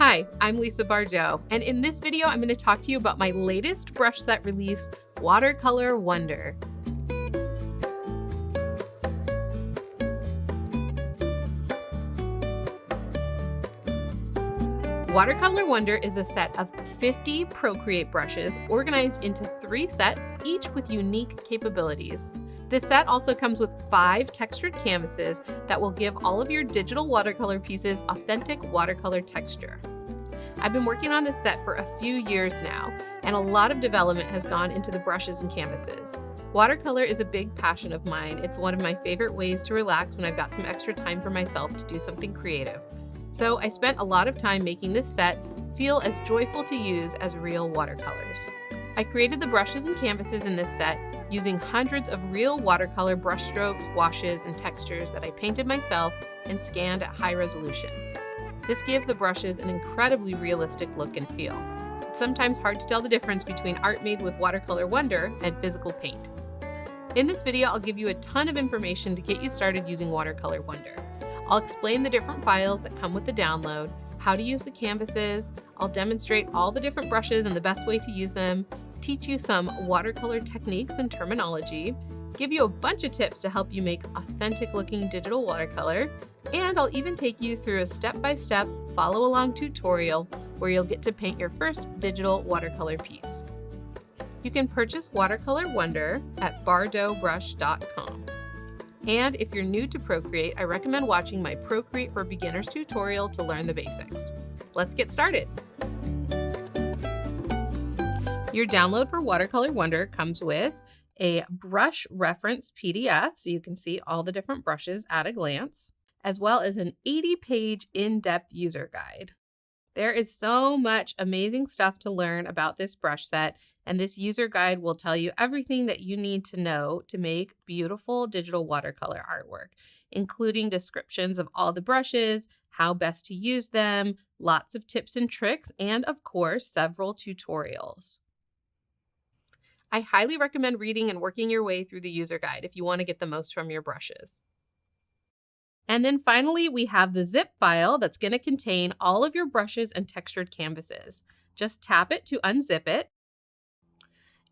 Hi, I'm Lisa Bardeau, and in this video, I'm going to talk to you about my latest brush set release, Watercolor Wonder. Watercolor Wonder is a set of 50 Procreate brushes organized into 3 sets, each with unique capabilities. This set also comes with 5 textured canvases that will give all of your digital watercolor pieces authentic watercolor texture. I've been working on this set for a few years now, and a lot of development has gone into the brushes and canvases. Watercolor is a big passion of mine. It's one of my favorite ways to relax when I've got some extra time for myself to do something creative. So I spent a lot of time making this set feel as joyful to use as real watercolors. I created the brushes and canvases in this set using hundreds of real watercolor brushstrokes, washes, and textures that I painted myself and scanned at high resolution. This gives the brushes an incredibly realistic look and feel. It's sometimes hard to tell the difference between art made with Watercolor Wonder and physical paint. In this video, I'll give you a ton of information to get you started using Watercolor Wonder. I'll explain the different files that come with the download, how to use the canvases, I'll demonstrate all the different brushes and the best way to use them, teach you some watercolor techniques and terminology, give you a bunch of tips to help you make authentic looking digital watercolor, and I'll even take you through a step-by-step follow-along tutorial where you'll get to paint your first digital watercolor piece. You can purchase Watercolor Wonder at bardowbrush.com. And if you're new to Procreate, I recommend watching my Procreate for Beginners tutorial to learn the basics. Let's get started. Your download for Watercolor Wonder comes with a brush reference PDF, so you can see all the different brushes at a glance, as well as an 80-page in-depth user guide. There is so much amazing stuff to learn about this brush set, and this user guide will tell you everything that you need to know to make beautiful digital watercolor artwork, including descriptions of all the brushes, how best to use them, lots of tips and tricks, and of course, several tutorials. I highly recommend reading and working your way through the user guide if you want to get the most from your brushes. And then finally, we have the zip file that's going to contain all of your brushes and textured canvases. Just tap it to unzip it,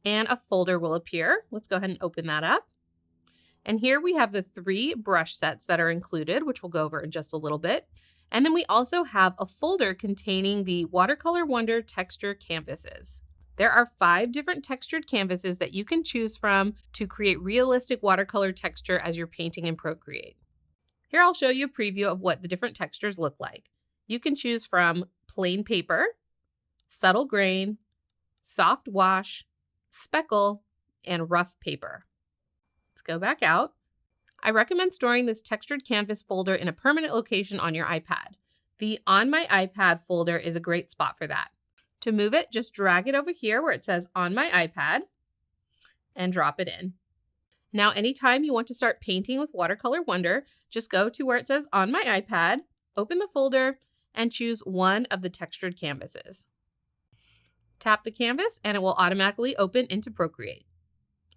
and a folder will appear. Let's go ahead and open that up. And here we have the 3 brush sets that are included, which we'll go over in just a little bit. And then we also have a folder containing the Watercolor Wonder texture canvases. There are 5 different textured canvases that you can choose from to create realistic watercolor texture as you're painting in Procreate. Here I'll show you a preview of what the different textures look like. You can choose from plain paper, subtle grain, soft wash, speckle, and rough paper. Let's go back out. I recommend storing this textured canvas folder in a permanent location on your iPad. The On My iPad folder is a great spot for that. To move it, just drag it over here where it says On My iPad and drop it in. Now, anytime you want to start painting with Watercolor Wonder, just go to where it says On My iPad, open the folder, and choose one of the textured canvases. Tap the canvas and it will automatically open into Procreate.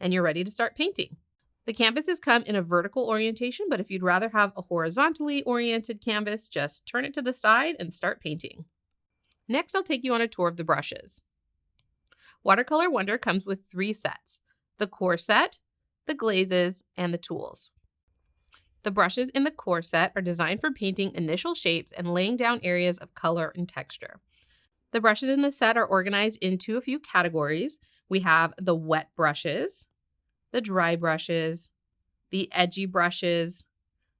And you're ready to start painting. The canvases come in a vertical orientation, but if you'd rather have a horizontally oriented canvas, just turn it to the side and start painting. Next, I'll take you on a tour of the brushes. Watercolor Wonder comes with 3 sets: the core set, the glazes, and the tools. The brushes in the core set are designed for painting initial shapes and laying down areas of color and texture. The brushes in the set are organized into a few categories. We have the wet brushes, the dry brushes, the edgy brushes,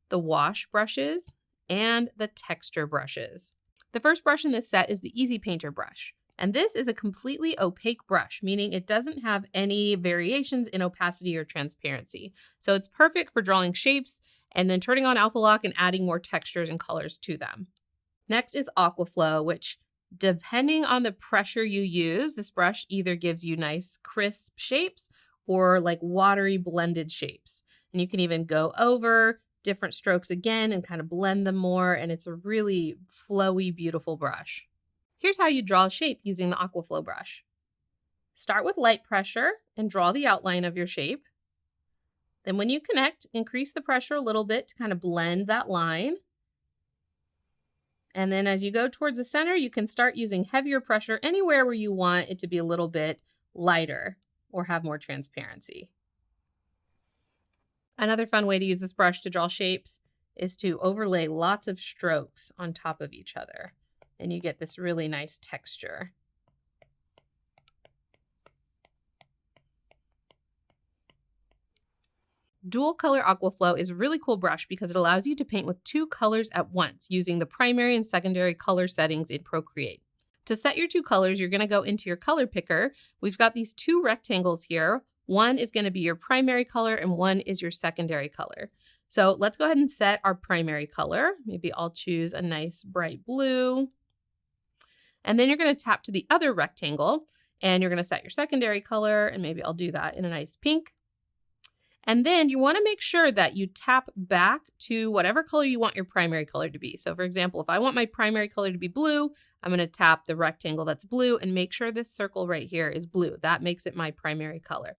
the wash brushes, and the texture brushes. The first brush in this set is the Easy Painter brush. And this is a completely opaque brush, meaning it doesn't have any variations in opacity or transparency. So it's perfect for drawing shapes and then turning on alpha lock and adding more textures and colors to them. Next is Aqua, which, depending on the pressure you use, this brush either gives you nice crisp shapes or like watery blended shapes. And you can even go over different strokes again and kind of blend them more, and it's a really flowy, beautiful brush. Here's how you draw a shape using the Aqua brush. Start with light pressure and draw the outline of your shape. Then when you connect, increase the pressure a little bit to kind of blend that line. And then as you go towards the center, you can start using heavier pressure anywhere where you want it to be a little bit lighter or have more transparency. Another fun way to use this brush to draw shapes is to overlay lots of strokes on top of each other, and you get this really nice texture. Dual Color Aquaflow is a really cool brush because it allows you to paint with 2 colors at once using the primary and secondary color settings in Procreate. To set your 2 colors, you're going to go into your color picker. We've got these 2 rectangles here. One is going to be your primary color and one is your secondary color. So let's go ahead and set our primary color. Maybe I'll choose a nice bright blue. And then you're going to tap to the other rectangle and you're going to set your secondary color, and maybe I'll do that in a nice pink. And then you want to make sure that you tap back to whatever color you want your primary color to be. So for example, if I want my primary color to be blue, I'm going to tap the rectangle that's blue and make sure this circle right here is blue. That makes it my primary color.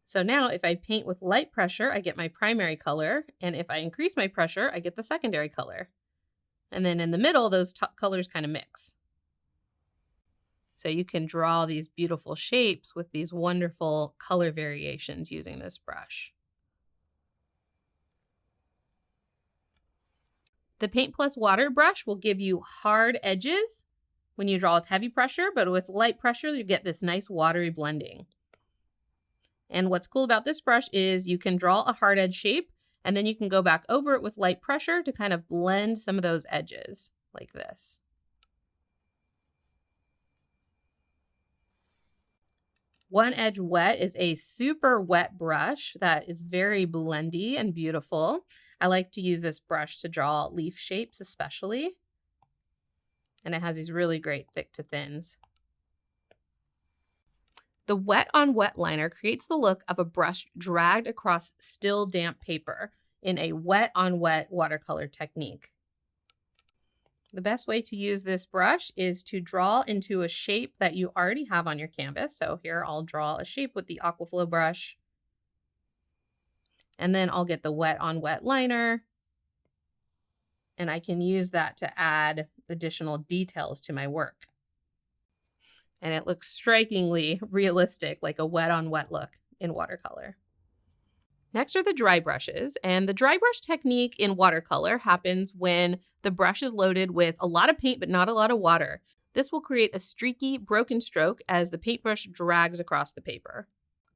So now if I paint with light pressure, I get my primary color. And if I increase my pressure, I get the secondary color. And then in the middle, those colors kind of mix. So you can draw these beautiful shapes with these wonderful color variations using this brush. The Paint Plus Water brush will give you hard edges when you draw with heavy pressure, but with light pressure, you get this nice watery blending. And what's cool about this brush is you can draw a hard edge shape, and then you can go back over it with light pressure to kind of blend some of those edges like this. One Edge Wet is a super wet brush that is very blendy and beautiful. I like to use this brush to draw leaf shapes especially. And it has these really great thick to thins. The Wet on Wet liner creates the look of a brush dragged across still damp paper in a wet on wet watercolor technique. The best way to use this brush is to draw into a shape that you already have on your canvas. So here I'll draw a shape with the Aquaflow brush. And then I'll get the Wet on Wet liner. And I can use that to add additional details to my work. And it looks strikingly realistic, like a wet on wet look in watercolor. Next are the dry brushes, and the dry brush technique in watercolor happens when the brush is loaded with a lot of paint but not a lot of water. This will create a streaky, broken stroke as the paintbrush drags across the paper.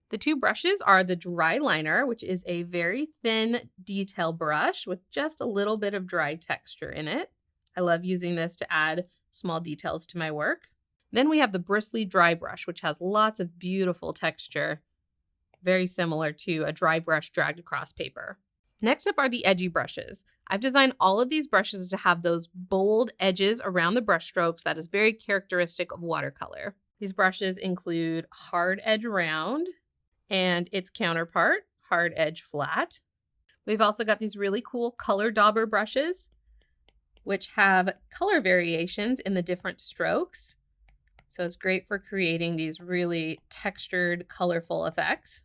The 2 brushes are the dry liner, which is a very thin detail brush with just a little bit of dry texture in it. I love using this to add small details to my work. Then we have the bristly dry brush, which has lots of beautiful texture, very similar to a dry brush dragged across paper. Next up are the edgy brushes. I've designed all of these brushes to have those bold edges around the brush strokes that is very characteristic of watercolor. These brushes include Hard Edge Round and its counterpart, Hard Edge Flat. We've also got these really cool color dauber brushes, which have color variations in the different strokes. So it's great for creating these really textured, colorful effects.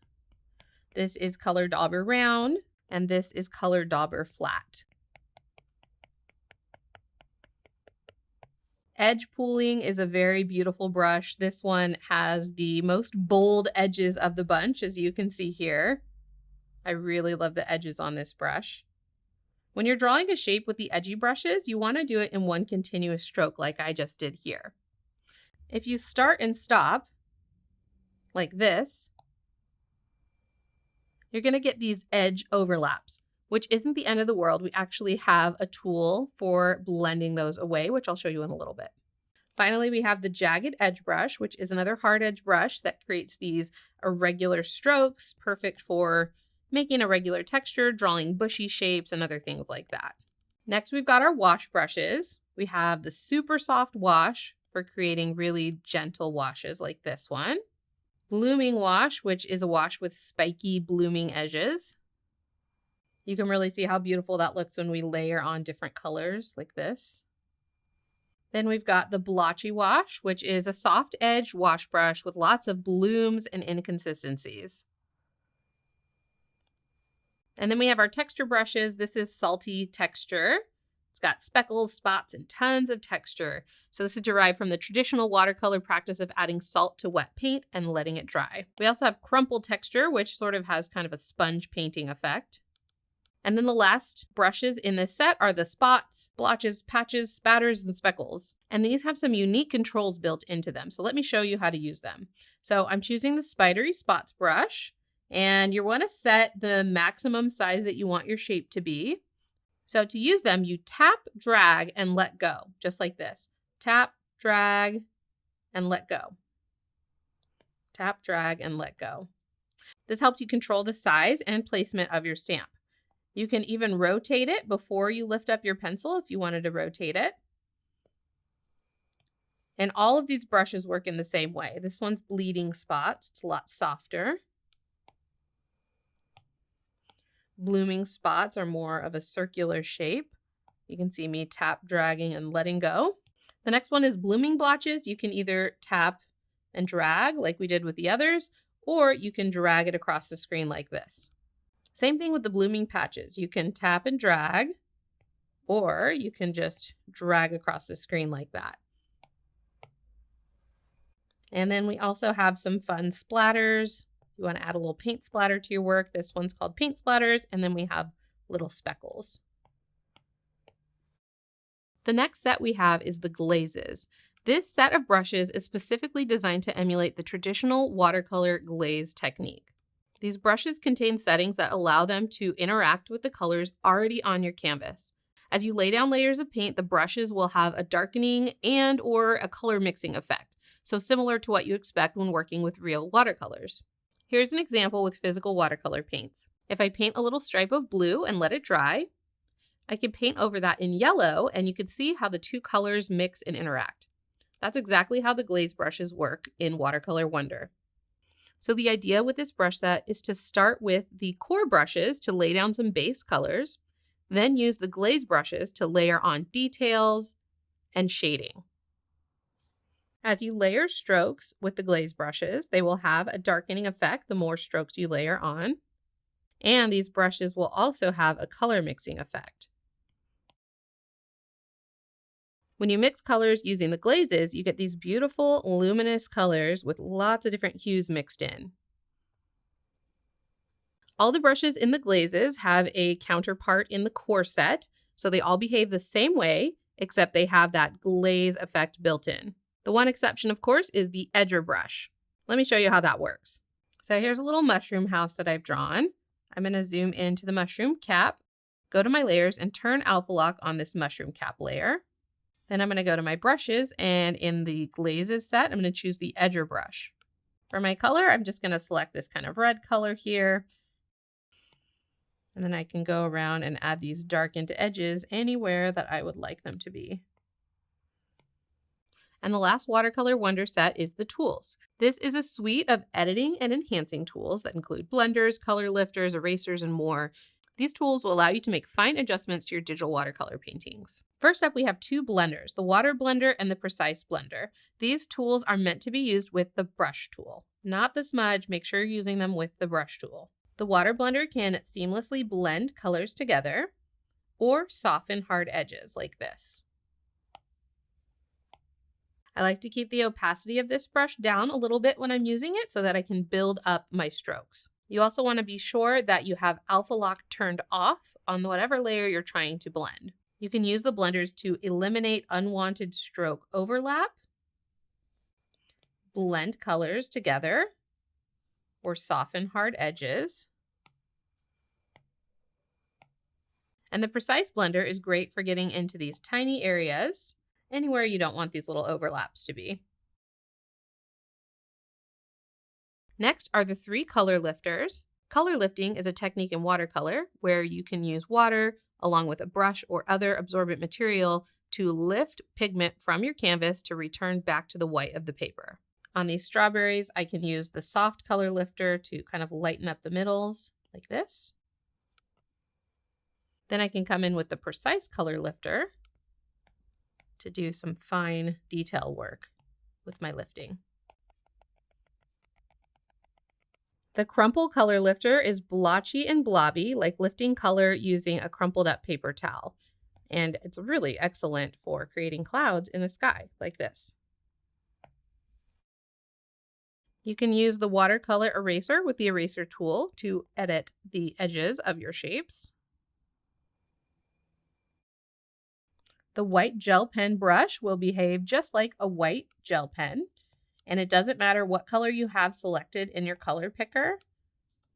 This is Color Dauber Round, and this is Color Dauber Flat. Edge pooling is a very beautiful brush. This one has the most bold edges of the bunch, as you can see here. I really love the edges on this brush. When you're drawing a shape with the edgy brushes, you want to do it in one continuous stroke like I just did here. If you start and stop like this, you're going to get these edge overlaps, which isn't the end of the world. We actually have a tool for blending those away, which I'll show you in a little bit. Finally, we have the Jagged Edge brush, which is another hard edge brush that creates these irregular strokes, perfect for making a regular texture, drawing bushy shapes, and other things like that. Next, we've got our wash brushes. We have the super soft wash for creating really gentle washes like this one. Blooming wash, which is a wash with spiky blooming edges. You can really see how beautiful that looks when we layer on different colors like this. Then we've got the blotchy wash, which is a soft edged wash brush with lots of blooms and inconsistencies. And then we have our texture brushes. This is Salty Texture. It's got speckles, spots, and tons of texture. So this is derived from the traditional watercolor practice of adding salt to wet paint and letting it dry. We also have crumple texture, which sort of has kind of a sponge painting effect. And then the last brushes in this set are the spots, blotches, patches, spatters, and speckles. And these have some unique controls built into them. So let me show you how to use them. So I'm choosing the spidery spots brush, and you want to set the maximum size that you want your shape to be. So to use them, you tap, drag, and let go, just like this. Tap, drag, and let go. Tap, drag, and let go. This helps you control the size and placement of your stamp. You can even rotate it before you lift up your pencil if you wanted to rotate it. And all of these brushes work in the same way. This one's bleeding spots. It's a lot softer. Blooming spots are more of a circular shape. You can see me tap, dragging, and letting go. The next one is blooming blotches. You can either tap and drag like we did with the others, or you can drag it across the screen like this. Same thing with the blooming patches. You can tap and drag, or you can just drag across the screen like that. And then we also have some fun splatters. You want to add a little paint splatter to your work. This one's called paint splatters, and then we have little speckles. The next set we have is the glazes. This set of brushes is specifically designed to emulate the traditional watercolor glaze technique. These brushes contain settings that allow them to interact with the colors already on your canvas. As you lay down layers of paint, the brushes will have a darkening and or a color mixing effect, so similar to what you expect when working with real watercolors. Here's an example with physical watercolor paints. If I paint a little stripe of blue and let it dry, I can paint over that in yellow, and you can see how the two colors mix and interact. That's exactly how the glaze brushes work in Watercolor Wonder. So the idea with this brush set is to start with the core brushes to lay down some base colors, then use the glaze brushes to layer on details and shading. As you layer strokes with the glaze brushes, they will have a darkening effect the more strokes you layer on. And these brushes will also have a color mixing effect. When you mix colors using the glazes, you get these beautiful luminous colors with lots of different hues mixed in. All the brushes in the glazes have a counterpart in the core set, so they all behave the same way, except they have that glaze effect built in. The one exception, of course, is the edger brush. Let me show you how that works. So here's a little mushroom house that I've drawn. I'm going to zoom into the mushroom cap, go to my layers, and turn alpha lock on this mushroom cap layer. Then I'm going to go to my brushes, and in the glazes set, I'm going to choose the edger brush. For my color, I'm just going to select this kind of red color here. And then I can go around and add these darkened edges anywhere that I would like them to be. And the last Watercolor Wonder set is the tools. This is a suite of editing and enhancing tools that include blenders, color lifters, erasers, and more. These tools will allow you to make fine adjustments to your digital watercolor paintings. First up, we have two blenders, the Water Blender and the Precise Blender. These tools are meant to be used with the brush tool, not the smudge. Make sure you're using them with the brush tool. The Water Blender can seamlessly blend colors together or soften hard edges like this. I like to keep the opacity of this brush down a little bit when I'm using it so that I can build up my strokes. You also want to be sure that you have alpha lock turned off on whatever layer you're trying to blend. You can use the blenders to eliminate unwanted stroke overlap, blend colors together, or soften hard edges. And the Precise Blender is great for getting into these tiny areas, anywhere you don't want these little overlaps to be. Next are the three color lifters. Color lifting is a technique in watercolor where you can use water along with a brush or other absorbent material to lift pigment from your canvas to return back to the white of the paper. On these strawberries, I can use the soft color lifter to kind of lighten up the middles like this. Then I can come in with the precise color lifter to do some fine detail work with my lifting. The crumple color lifter is blotchy and blobby, like lifting color using a crumpled up paper towel. And it's really excellent for creating clouds in the sky like this. You can use the watercolor eraser with the eraser tool to edit the edges of your shapes. The white gel pen brush will behave just like a white gel pen, and it doesn't matter what color you have selected in your color picker.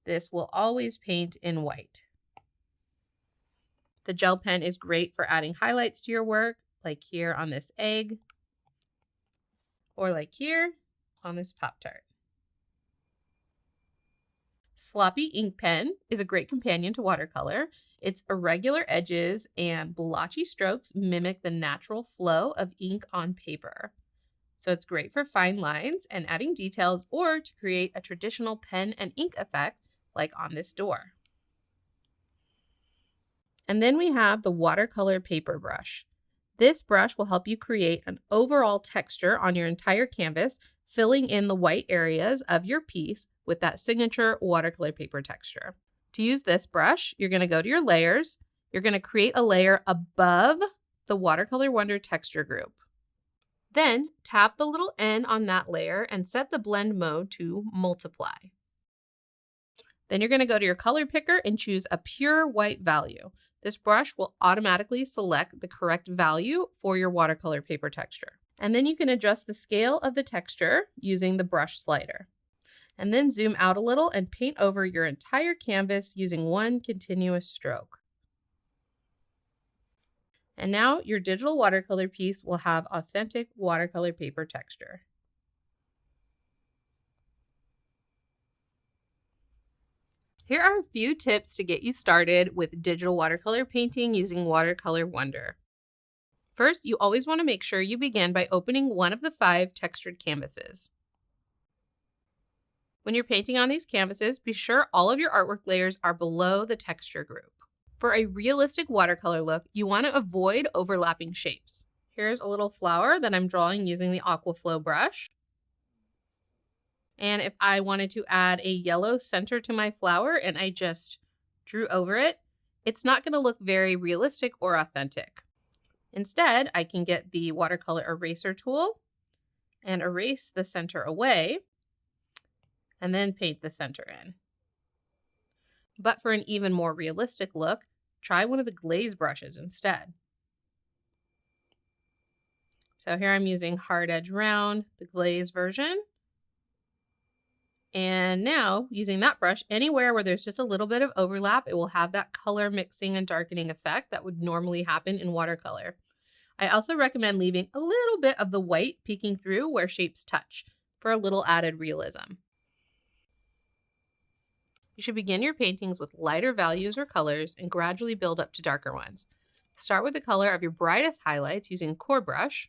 This will always paint in white. The gel pen is great for adding highlights to your work, like here on this egg, or like here on this Pop-Tart. Sloppy ink pen is a great companion to watercolor. Its irregular edges and blotchy strokes mimic the natural flow of ink on paper. So it's great for fine lines and adding details, or to create a traditional pen and ink effect like on this door. And then we have the watercolor paper brush. This brush will help you create an overall texture on your entire canvas, filling in the white areas of your piece with that signature watercolor paper texture. To use this brush, you're going to go to your layers. You're going to create a layer above the Watercolor Wonder texture group. Then tap the little N on that layer and set the blend mode to multiply. Then you're going to go to your color picker and choose a pure white value. This brush will automatically select the correct value for your watercolor paper texture. And then you can adjust the scale of the texture using the brush slider. And then zoom out a little and paint over your entire canvas using one continuous stroke. And now your digital watercolor piece will have authentic watercolor paper texture. Here are a few tips to get you started with digital watercolor painting using Watercolor Wonder. First, you always want to make sure you begin by opening one of the 5 textured canvases. When you're painting on these canvases, be sure all of your artwork layers are below the texture group. For a realistic watercolor look, you want to avoid overlapping shapes. Here's a little flower that I'm drawing using the Aqua brush. And if I wanted to add a yellow center to my flower and I just drew over it, it's not going to look very realistic or authentic. Instead, I can get the watercolor eraser tool and erase the center away and then paint the center in. But for an even more realistic look, try one of the glaze brushes instead. So here I'm using Hard Edge Round, the glaze version. And now, using that brush, anywhere where there's just a little bit of overlap, it will have that color mixing and darkening effect that would normally happen in watercolor. I also recommend leaving a little bit of the white peeking through where shapes touch for a little added realism. You should begin your paintings with lighter values or colors and gradually build up to darker ones. Start with the color of your brightest highlights using core brush,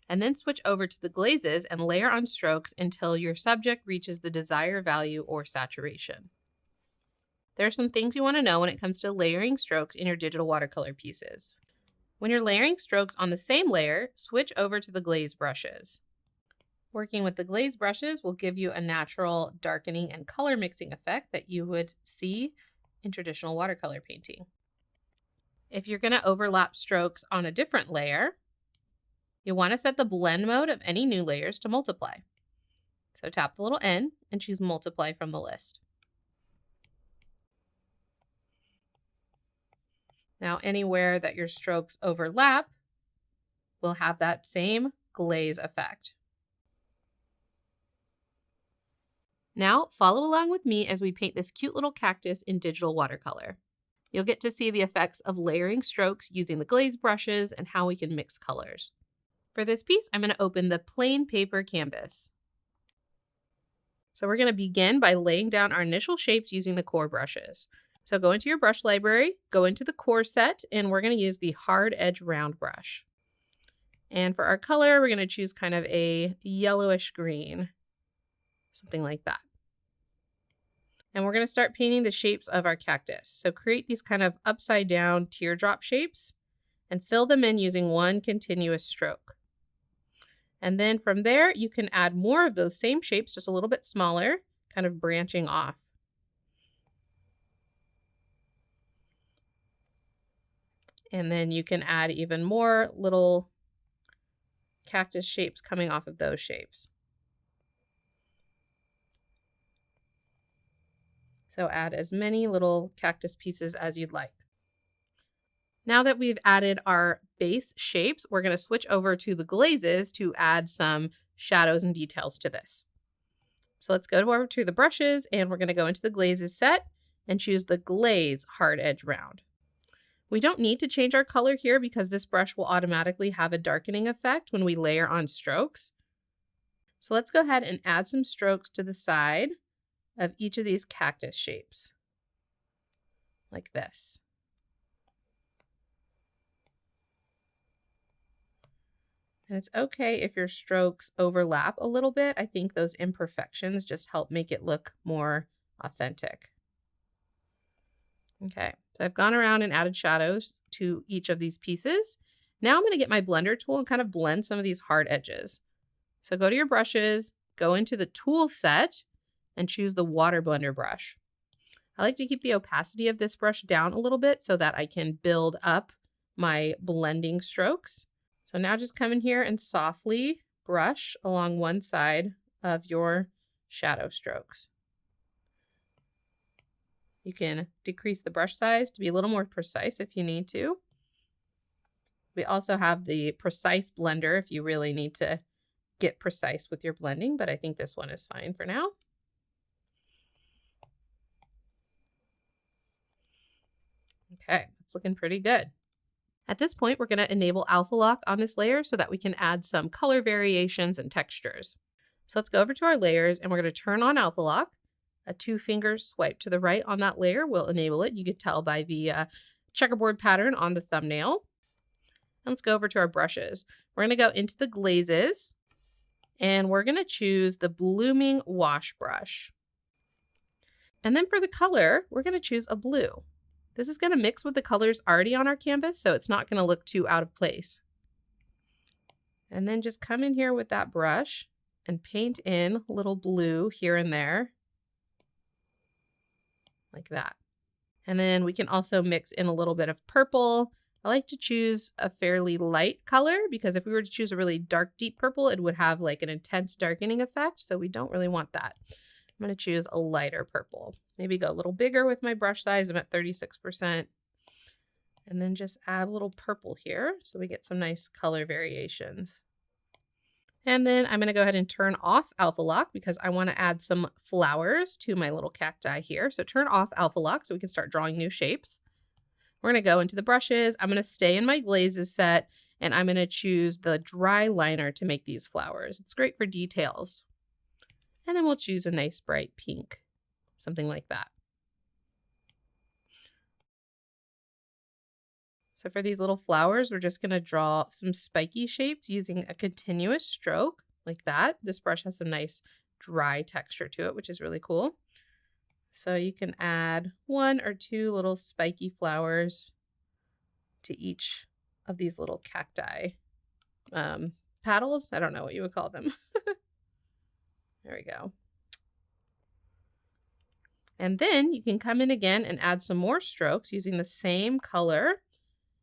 and then switch over to the glazes and layer on strokes until your subject reaches the desired value or saturation. There are some things you want to know when it comes to layering strokes in your digital watercolor pieces. When you're layering strokes on the same layer, switch over to the glaze brushes. Working with the glaze brushes will give you a natural darkening and color mixing effect that you would see in traditional watercolor painting. If you're going to overlap strokes on a different layer, you'll want to set the blend mode of any new layers to multiply. So tap the little N and choose multiply from the list. Now anywhere that your strokes overlap will have that same glaze effect. Now follow along with me as we paint this cute little cactus in digital watercolor. You'll get to see the effects of layering strokes using the glaze brushes and how we can mix colors. For this piece, I'm going to open the plain paper canvas. So we're going to begin by laying down our initial shapes using the core brushes. So go into your brush library, go into the core set, and we're going to use the Hard Edge Round brush. And for our color, we're going to choose kind of a yellowish green, something like that. And we're going to start painting the shapes of our cactus. So create these kind of upside down teardrop shapes and fill them in using one continuous stroke. And then from there, you can add more of those same shapes, just a little bit smaller, kind of branching off. And then you can add even more little cactus shapes coming off of those shapes. So add as many little cactus pieces as you'd like. Now that we've added our base shapes, we're going to switch over to the glazes to add some shadows and details to this. So let's go over to the brushes, and we're going to go into the glazes set and choose the Glaze Hard Edge Round. We don't need to change our color here because this brush will automatically have a darkening effect when we layer on strokes. So let's go ahead and add some strokes to the side of each of these cactus shapes, like this. And it's okay if your strokes overlap a little bit. I think those imperfections just help make it look more authentic. Okay, so I've gone around and added shadows to each of these pieces. Now I'm going to get my blender tool and kind of blend some of these hard edges. So go to your brushes, go into the tool set, and choose the water blender brush. I like to keep the opacity of this brush down a little bit so that I can build up my blending strokes. So now just come in here and softly brush along one side of your shadow strokes. You can decrease the brush size to be a little more precise if you need to. We also have the precise blender if you really need to get precise with your blending, but I think this one is fine for now. Okay, it's looking pretty good. At this point, we're going to enable alpha lock on this layer so that we can add some color variations and textures. So let's go over to our layers, and we're going to turn on alpha lock. A 2-finger swipe to the right on that layer will enable it. You can tell by the checkerboard pattern on the thumbnail. And let's go over to our brushes. We're going to go into the glazes, and we're going to choose the blooming wash brush. And then for the color, we're going to choose a blue. This is going to mix with the colors already on our canvas, so it's not going to look too out of place. And then just come in here with that brush and paint in a little blue here and there, like that. And then we can also mix in a little bit of purple. I like to choose a fairly light color because if we were to choose a really dark, deep purple, it would have like an intense darkening effect, so we don't really want that. I'm going to choose a lighter purple. Maybe go a little bigger with my brush size. I'm at 36%. And then just add a little purple here so we get some nice color variations. And then I'm going to go ahead and turn off alpha lock because I want to add some flowers to my little cacti here. So turn off alpha lock so we can start drawing new shapes. We're going to go into the brushes. I'm going to stay in my glazes set, and I'm going to choose the dry liner to make these flowers. It's great for details. And then we'll choose a nice bright pink, something like that. So for these little flowers, we're just going to draw some spiky shapes using a continuous stroke like that. This brush has some nice dry texture to it, which is really cool. So you can add 1 or 2 little spiky flowers to each of these little cacti paddles. I don't know what you would call them. There we go. And then you can come in again and add some more strokes using the same color.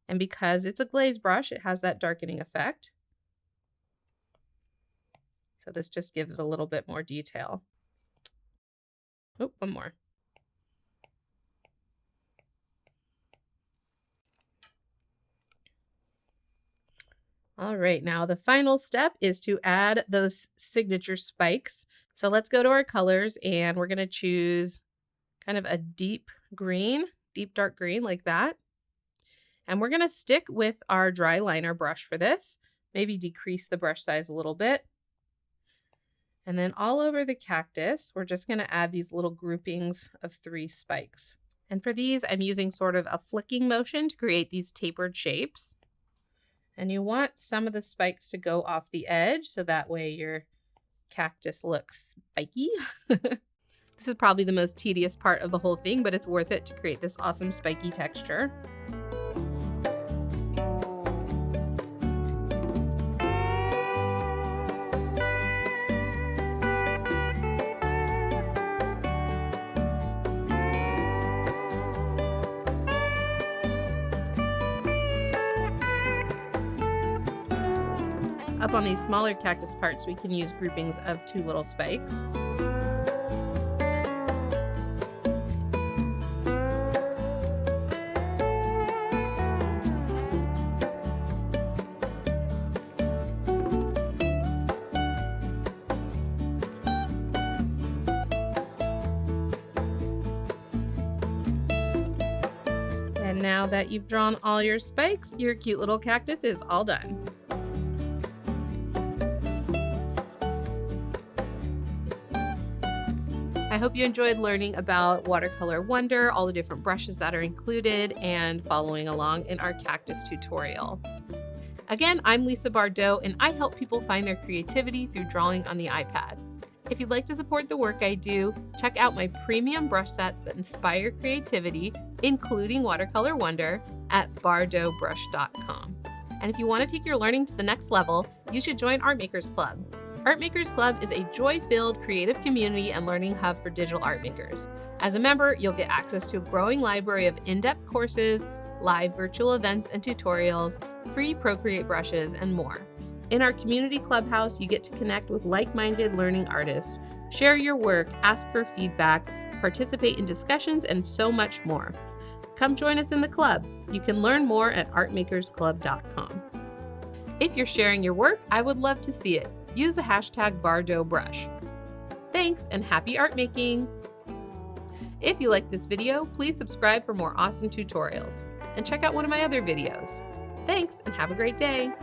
And because it's a glaze brush, it has that darkening effect. So this just gives it a little bit more detail. Oh, one more. All right, now the final step is to add those signature spikes. So let's go to our colors, and we're going to choose kind of a deep green, deep dark green like that. And we're going to stick with our dry liner brush for this. Maybe decrease the brush size a little bit. And then all over the cactus, we're just going to add these little groupings of 3 spikes. And for these, I'm using sort of a flicking motion to create these tapered shapes. And you want some of the spikes to go off the edge so that way your cactus looks spiky. This is probably the most tedious part of the whole thing, but it's worth it to create this awesome spiky texture. Up on these smaller cactus parts, we can use groupings of 2 little spikes. And now that you've drawn all your spikes, your cute little cactus is all done. I hope you enjoyed learning about Watercolor Wonder, all the different brushes that are included, and following along in our cactus tutorial. Again, I'm Lisa Bardot, and I help people find their creativity through drawing on the iPad. If you'd like to support the work I do, check out my premium brush sets that inspire creativity, including Watercolor Wonder, at bardotbrush.com. And if you want to take your learning to the next level, you should join Art Makers Club. Art Makers Club is a joy-filled creative community and learning hub for digital art makers. As a member, you'll get access to a growing library of in-depth courses, live virtual events and tutorials, free Procreate brushes, and more. In our community clubhouse, you get to connect with like-minded learning artists, share your work, ask for feedback, participate in discussions, and so much more. Come join us in the club. You can learn more at artmakersclub.com. If you're sharing your work, I would love to see it. Use the hashtag #BardotBrush. Thanks and happy art making! If you like this video, please subscribe for more awesome tutorials and check out one of my other videos. Thanks and have a great day!